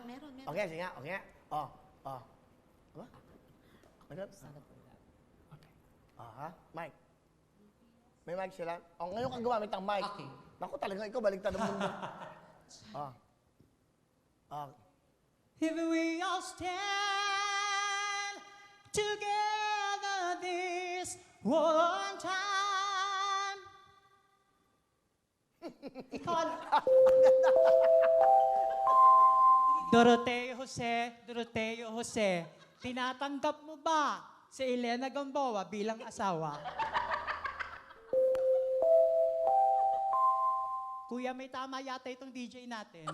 Meron. Okay, sige nga, okay nga. Aba? Meron? Okay. Ha? Mic. May mic sila? Ngayon ka gumamit ng mic. Okay. Naku, talaga ikaw, baliktad ang mundo. If we all stand together this one time. Ikaw. Doroteo Jose, tinatanggap mo ba si Elena Gamboa bilang asawa? Kuya, may tama yata itong DJ natin.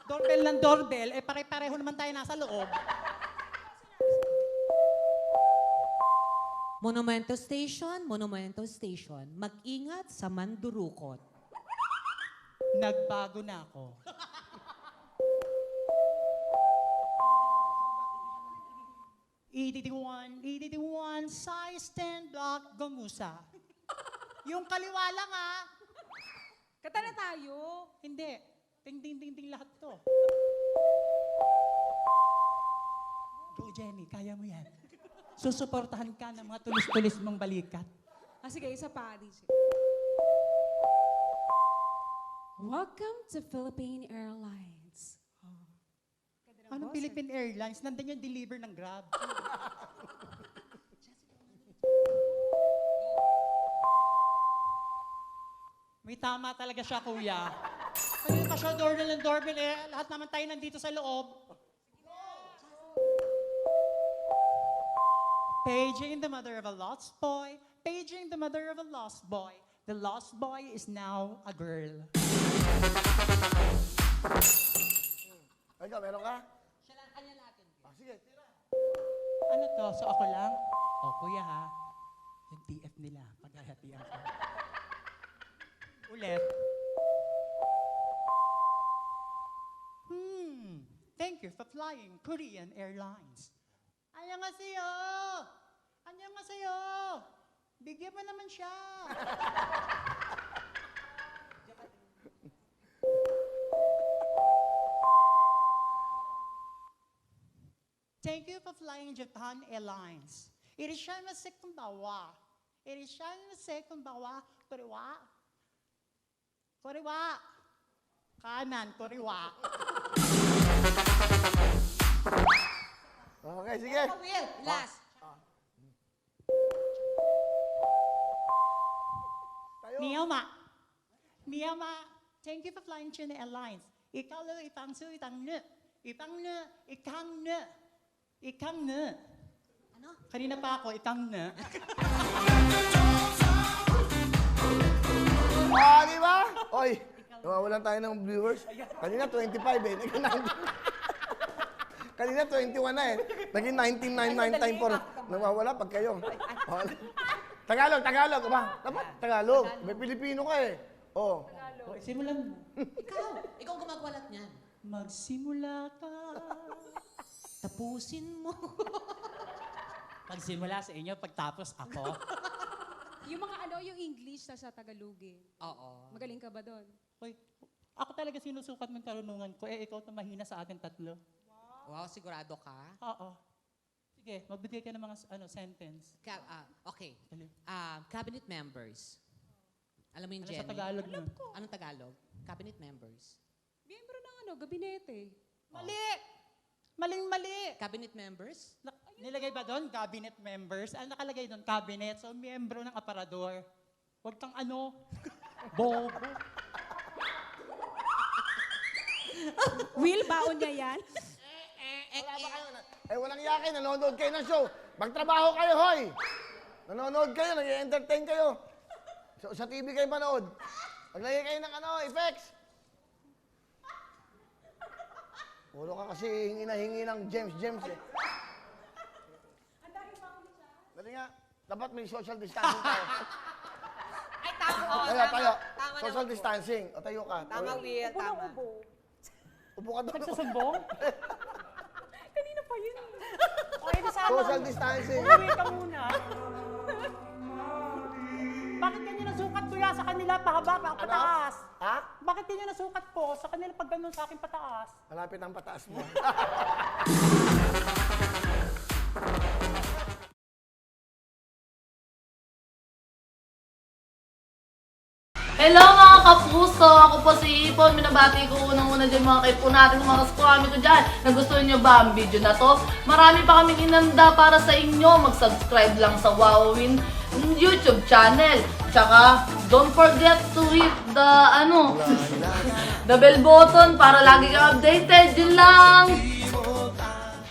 Doorbell ng doorbell, pare-pareho naman tayo nasa loob. Monumento Station, mag-ingat sa mandurukot. Nagbago na ako. EDD1, size 10 block, Gamusa. Yung kaliwa lang Kata na tayo. Hindi. Ting-ting-ting-ting lahat to. Go, Jenny. Kaya mo yan. Susuportahan ka ng mga tulis-tulis mong balikat. Sige, isa pa. Welcome to Philippine Airlines. Anong Philippine Airlines? Nandun yung deliver ng Grab. May tama talaga siya, kuya. Kanina pa siya doorbell lahat naman tayo nandito sa loob. Paging the mother of a lost boy. Paging the mother of a lost boy. The lost boy is now a girl. Ikaw, meron ka? Siya lang, kanya natin. Sige, tira. Ano to? So ako lang? Kuya ha. Yung TF nila. Paghahatian ko. Ulit. Thank you for flying Korean Airlines. Annyeonghaseyo! Annyeonghaseyo! Bigyan mo naman siya. Thank you for flying Japan Airlines. Irishanmase konbanwa. Irishanmase konbanwa. Koriwa. Koriwa. Kanan, koriwa. Okay, sige. Will, last. Niyama, thank you for flying China Airlines. Ikaw lo ipang su itang ne. Ipang ne, ikang ne. Ikang ne. Ano? Kanina pa ako, ikang ne. Di ba? Oy, nawawalan tayo ng viewers. Kanina 25 eh. Kanina 21 na eh. Naging 19,994. Nawawala pag kayo. Tagalog. Ba? Dapat Tagalog. May Pilipino ka eh. Oh. Simulan mo. Ikaw gumagawalat niyan. Magsimula ka. Tapusin mo. Pagsimula sa inyo, pagtapos ako. Yung mga yung English sa Tagalogin. Oo. Magaling ka ba doon? Hoy, ako talaga sinusukat ng karunungan ko. Ikaw na mahina sa atin tatlo. Wow, sigurado ka? Oo. Sige, magbigay ka ng mga sentence. Okay. Dali. Cabinet members. Alam mo yung Ano Jenny? sa Tagalog nun? Anong Tagalog? Cabinet members. Miyembro ng gabinete. Mali! Maling-mali! Cabinet members? Nilagay ba doon? Cabinet members? Ano nakalagay doon? Cabinet. So, miyembro ng aparador. Huwag kang bobo. Will, baon niya yan? Wala ba kayo? Walang yakin. Nanonood kayo ng show. Magtrabaho kayo, hoy! Nanonood kayo, nag-entertain kayo. So, sa TV kayo manood. Maglagay kayo ng effects. Puro ka kasi hingi ng James eh. Dali nga, dapat may social distancing tayo. Ay, tama. Tayo. Tama Social na, distancing. O tayo ka. Tama, Will. Tama. Upo ka doon. Nagsusumbong? Kanina pa yun. Okay, nasama Social distancing. Uwi ka muna. Bakit ganyan ang sukat kuya sa kanila? Pahaba, pataas. Ha? Bakit di nyo nasukat po sa kanila pag ganun sa akin pataas? Malapit ang pataas mo. Hello mga kapuso! Ako po si Ipon. Minabati ko unang-una dyan mga kaipo natin, mga kaskwami ko dyan. Nagustuhan nyo ba ang video na to? Marami pa kaming inanda para sa inyo. Mag-subscribe lang sa Wowin YouTube channel. Tsaka, don't forget to hit the, the bell button para lagi kang updated. Yun lang!